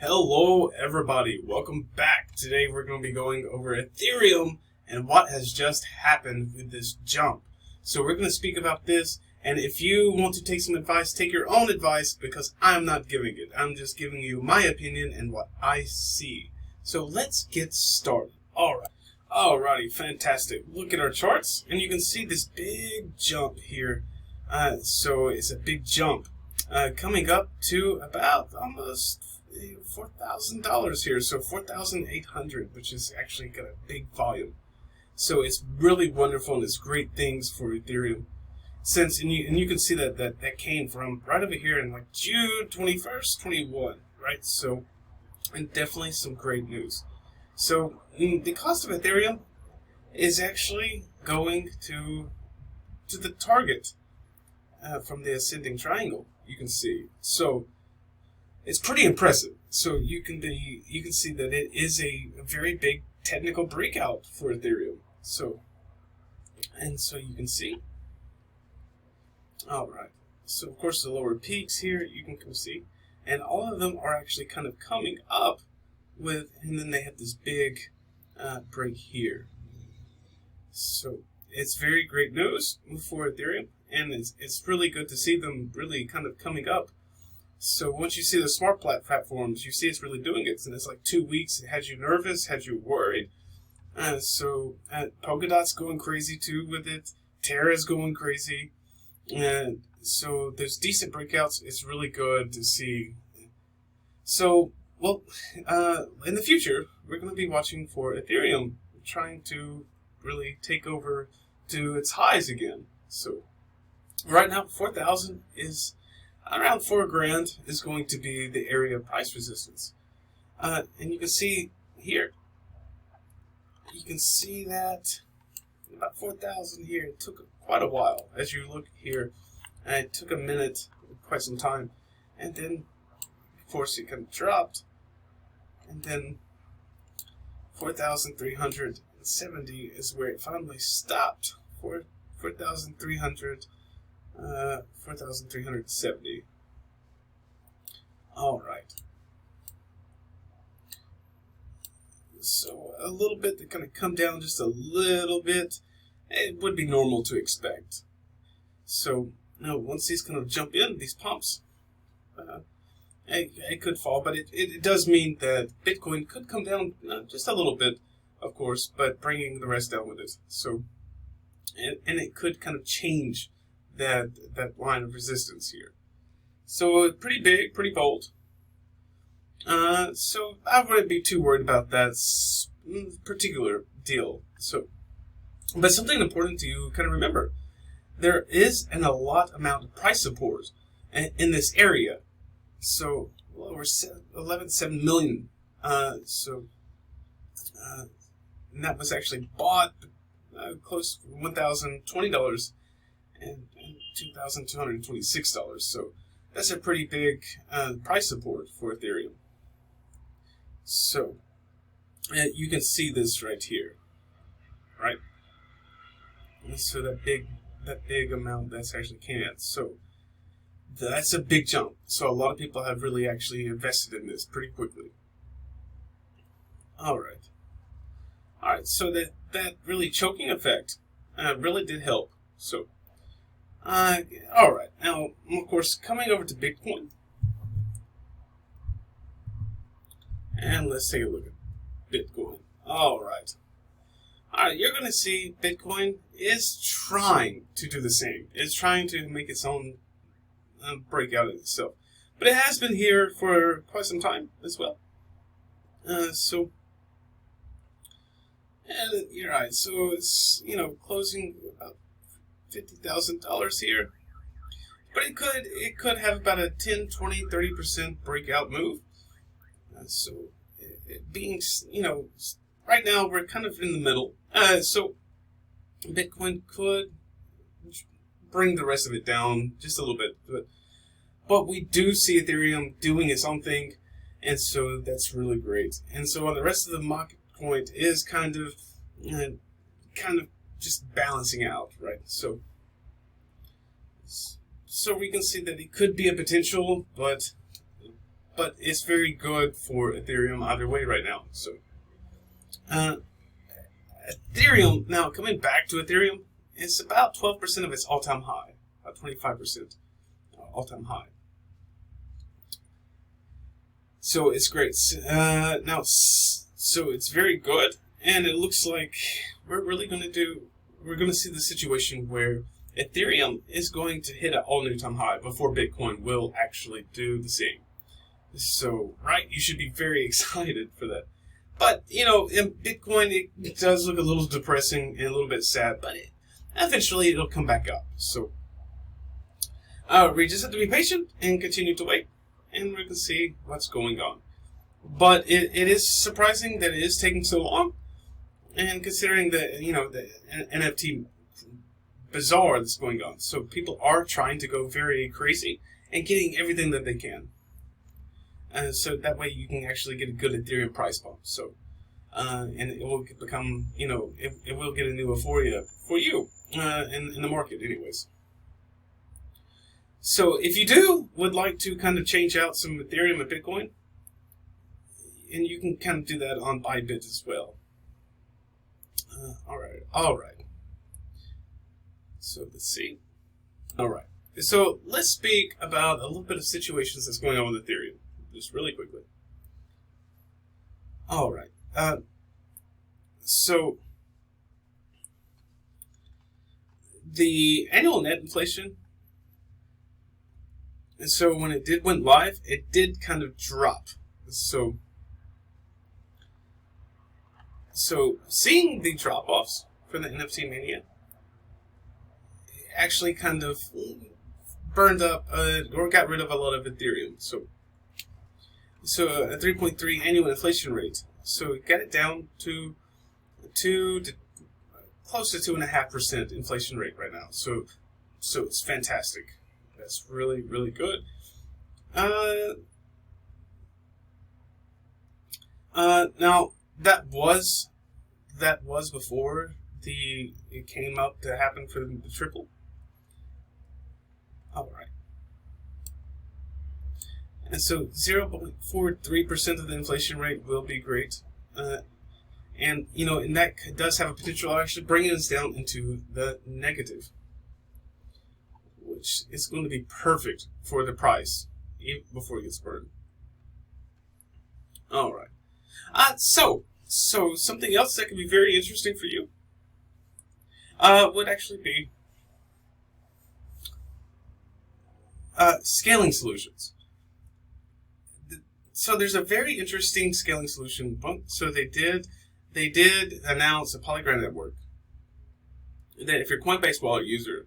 Hello everybody, welcome back. Today we're going to be going over Ethereum and what has just happened with this jump. So we're going to speak about this, and if you want to take some advice, take your own advice, because I'm not giving it. I'm just giving you my opinion and what I see. So let's get started. Alrighty, fantastic. Look at our charts and you can see this big jump here. So it's a big jump coming up to about almost $4,000 here, so 4,800, which is actually got a big volume. So it's really wonderful, and it's great things for Ethereum. And you can see that came from right over here in like June 21st, 21, right? So, and definitely some great news. So the cost of Ethereum is actually going to the target from the ascending triangle. You can see. So it's pretty impressive. So you can see that it is a very big technical breakout for Ethereum. So you can see. All right. So of course the lower peaks here you can come see, and all of them are actually kind of coming up with, and then they have this big break here. So it's very great news for Ethereum, and it's really good to see them really kind of coming up. So once you see the smart platforms, you see it's really doing it. And it's like 2 weeks. It had you nervous, had you worried. Polkadot's going crazy too with it. Terra's going crazy. And so there's decent breakouts. It's really good to see. So, well, in the future, we're going to be watching for Ethereum trying to really take over to its highs again. So right now, 4,000 is around $4,000 is going to be the area of price resistance. And you can see here, you can see that about 4,000 here. It took quite a while. As you look here, it took a minute, quite some time, and then of course it kind of dropped, and then 4,370 is where it finally stopped. 4,370. All right. So a little bit to kind of come down just a little bit. It would be normal to expect. So now once these kind of jump in, these pumps, it could fall, but it does mean that Bitcoin could come down just a little bit, of course, but bringing the rest down with it. So, and it could kind of change that line of resistance here. So pretty big, pretty bold. So I wouldn't be too worried about that particular deal. So, but something important to kind of remember: there is a lot amount of price support in this area. So over 11.7 million. And that was actually bought close to $1,020 and $2,226. So that's a pretty big price support for Ethereum. So you can see this right here, right? And so that big amount that's actually came out. So that's a big jump. So a lot of people have really actually invested in this pretty quickly. All right. So that really choking effect really did help. So. All right. Now, of course, coming over to Bitcoin, and let's take a look at Bitcoin. All right. You're going to see Bitcoin is trying to do the same. It's trying to make its own breakout in itself, but it has been here for quite some time as well. And you're right. So it's closing about $50,000 here, but it could have about a 10, 20, 30% breakout move. So it being right now we're kind of in the middle. So Bitcoin could bring the rest of it down just a little bit, but we do see Ethereum doing its own thing, and so that's really great. And so on the rest of the market point is kind of just balancing out, right? So we can see that it could be a potential, but but it's very good for Ethereum either way right now. So, Ethereum, now coming back to Ethereum, it's about 12% of its all-time high, about 25% all-time high. So it's great. So it's very good, and it looks like we're going to see the situation where Ethereum is going to hit an all-new time high before Bitcoin will actually do the same. So, right, you should be very excited for that. But, you know, in Bitcoin, it does look a little depressing and a little bit sad, but eventually it'll come back up. So, we just have to be patient and continue to wait, and we're going to see what's going on. But it is surprising that it is taking so long, and considering the, you know, the NFT bazaar that's going on. So people are trying to go very crazy and getting everything that they can. So that way you can actually get a good Ethereum price bump. So, and it will become, you know, it will get a new euphoria for you in the market anyways. So if you would like to kind of change out some Ethereum and Bitcoin, and you can kind of do that on Bybit as well. All right. So let's see. All right. So let's speak about a little bit of situations that's going on with Ethereum, just really quickly. All right. So the annual net inflation. And so when it went live, it did kind of drop. So seeing the drop-offs for the NFT mania actually kind of burned up or got rid of a lot of Ethereum. So a 3.3 annual inflation rate. So it got it down to close to 2.5% inflation rate right now. So it's fantastic. That's really, really good. Now that was before it came up to happen for the triple. All right. And so 0.43% of the inflation rate will be great. And, you know, and that does have a potential of actually bringing us down into the negative, which is going to be perfect for the price even before it gets burned. All right. So something else that could be very interesting for you would actually be scaling solutions. So there's a very interesting scaling solution. So they did announce a Polygon network that if you're a Coinbase wallet user,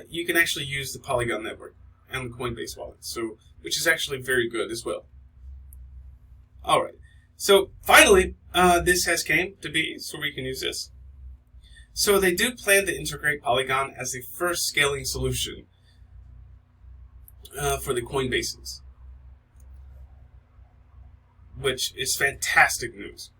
you can actually use the Polygon network and the Coinbase wallet. So which is actually very good as well. All right. So finally, this has came to be, so we can use this. So they do plan to integrate Polygon as the first scaling solution for the Coinbases, which is fantastic news.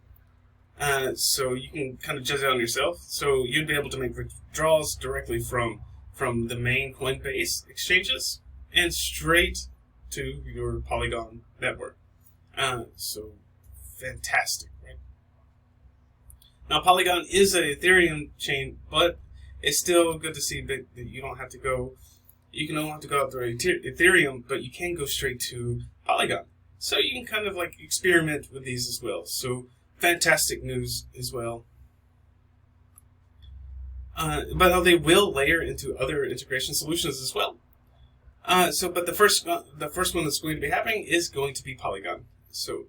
So you can kind of judge it on yourself. So you'd be able to make withdrawals directly from the main Coinbase exchanges and straight to your Polygon network. So fantastic, right? Now Polygon is an Ethereum chain, but it's still good to see that you don't have to go. You can only have to go out through Ethereum, but you can go straight to Polygon. So you can kind of like experiment with these as well. So fantastic news as well. But they will layer into other integration solutions as well. But the first one that's going to be happening is going to be Polygon. So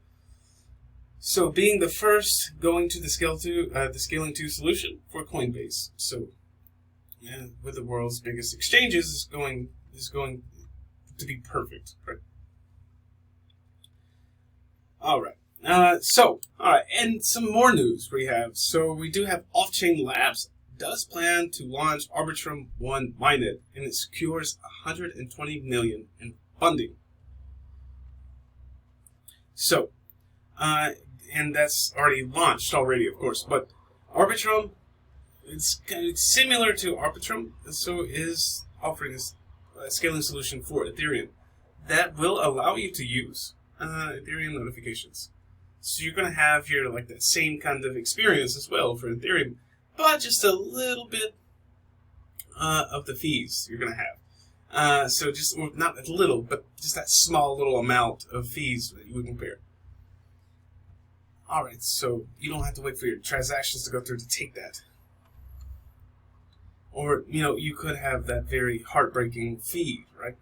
being the first going to the scaling 2 solution for Coinbase. So with the world's biggest exchanges is going to be perfect, right? All right. All right, and some more news we have. So we do have Off-Chain Labs does plan to launch Arbitrum 1 mainnet, and it secures $120 million in funding. So, and that's already launched already, of course. But Arbitrum, it's kind of similar to Arbitrum, so is offering a scaling solution for Ethereum that will allow you to use Ethereum notifications. So you're going to have here like that same kind of experience as well for Ethereum, but just a little bit of the fees you're going to have. So just, well, not a little, but just that small little amount of fees that you would compare. Alright, so you don't have to wait for your transactions to go through to take that. Or, you could have that very heartbreaking fee, right?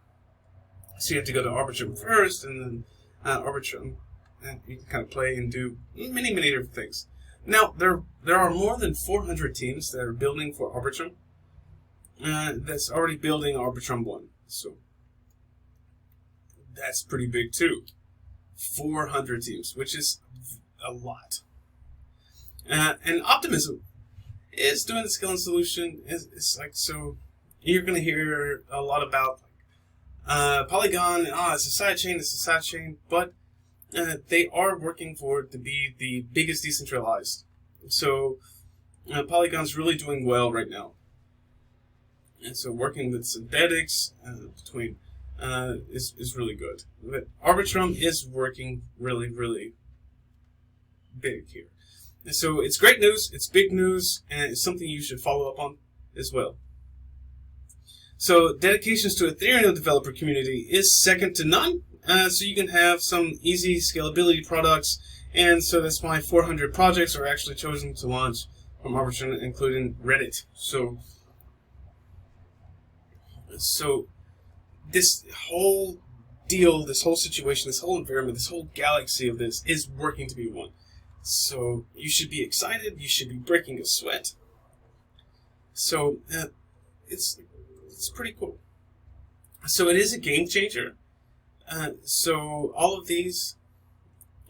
So you have to go to Arbitrum first, and then Arbitrum, and you can kind of play and do many, many different things. Now, there are more than 400 teams that are building for Arbitrum. That's already building Arbitrum 1. So that's pretty big too. 400 teams, which is a lot. And Optimism is doing the scaling solution. It's like, so you're going to hear a lot about Polygon. It's a side chain, but they are working for it to be the biggest decentralized. So Polygon's really doing well right now. And so working with synthetics between is really good. But Arbitrum is working really, really big here. And so it's great news, it's big news, and it's something you should follow up on as well. So dedications to Ethereum developer community is second to none. So you can have some easy scalability products, and so that's why 400 projects are actually chosen to launch from Arbitrum, including Reddit. So this whole deal, this whole situation, this whole environment, this whole galaxy of this is working to be one. So you should be excited. You should be breaking a sweat. So it's pretty cool. So it is a game changer. So all of these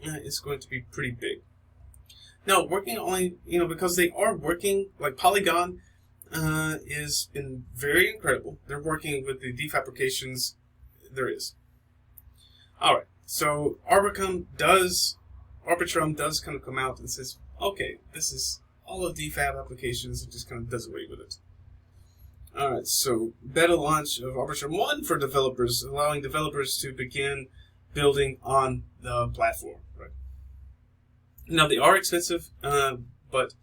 is going to be pretty big. Now, working only, because they are working, like Polygon is been very incredible. They're working with the defabrications there is. All right, so Arbitrum does kind of come out and says, okay, this is all of DFAB applications, and just kind of does away with it. All right, so beta launch of Arbitrum 1 for developers, allowing developers to begin building on the platform. Right. Now, they are expensive, but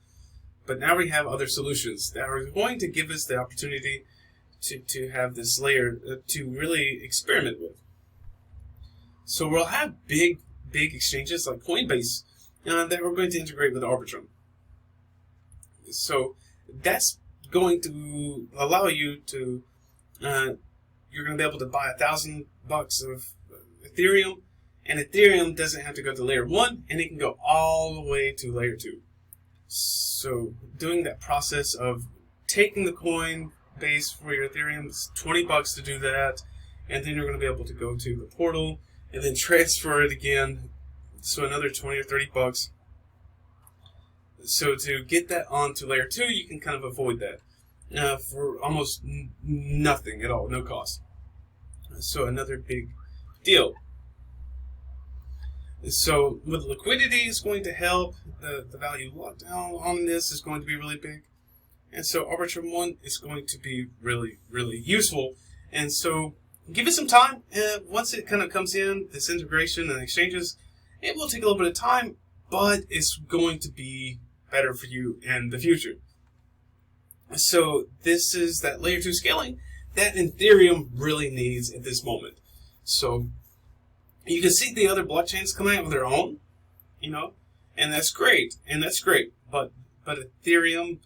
now we have other solutions that are going to give us the opportunity to have this layer to really experiment with. So we'll have big exchanges like Coinbase that we're going to integrate with Arbitrum. So that's going to allow you to, you're going to be able to buy $1,000 of Ethereum, and Ethereum doesn't have to go to layer 1, and it can go all the way to layer 2. So doing that process of taking the coin base for your Ethereum, it's $20 to do that, and then you're going to be able to go to the portal and then transfer it again, so another $20 or $30. So to get that onto layer 2, you can kind of avoid that for almost nothing at all, no cost. So another big deal. So with liquidity is going to help. The value lockdown on this is going to be really big. And so Arbitrum 1 is going to be really, really useful. And so give it some time. Once it kind of comes in, this integration and exchanges, it will take a little bit of time, but it's going to be better for you in the future. So this is that layer 2 scaling that Ethereum really needs at this moment. So you can see the other blockchains coming out with their own, and that's great, but Ethereum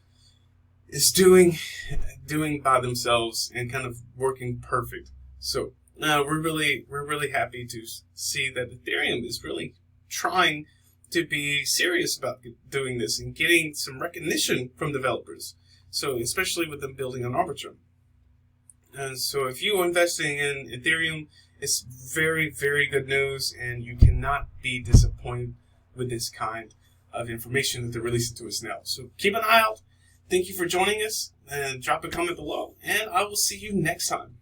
is doing by themselves and kind of working perfect. So we're really happy to see that Ethereum is really trying to be serious about doing this and getting some recognition from developers. So especially with them building on Arbitrum. And so if you're investing in Ethereum, it's very, very good news, and you cannot be disappointed with this kind of information that they're releasing to us now. So keep an eye out. Thank you for joining us, and drop a comment below, and I will see you next time.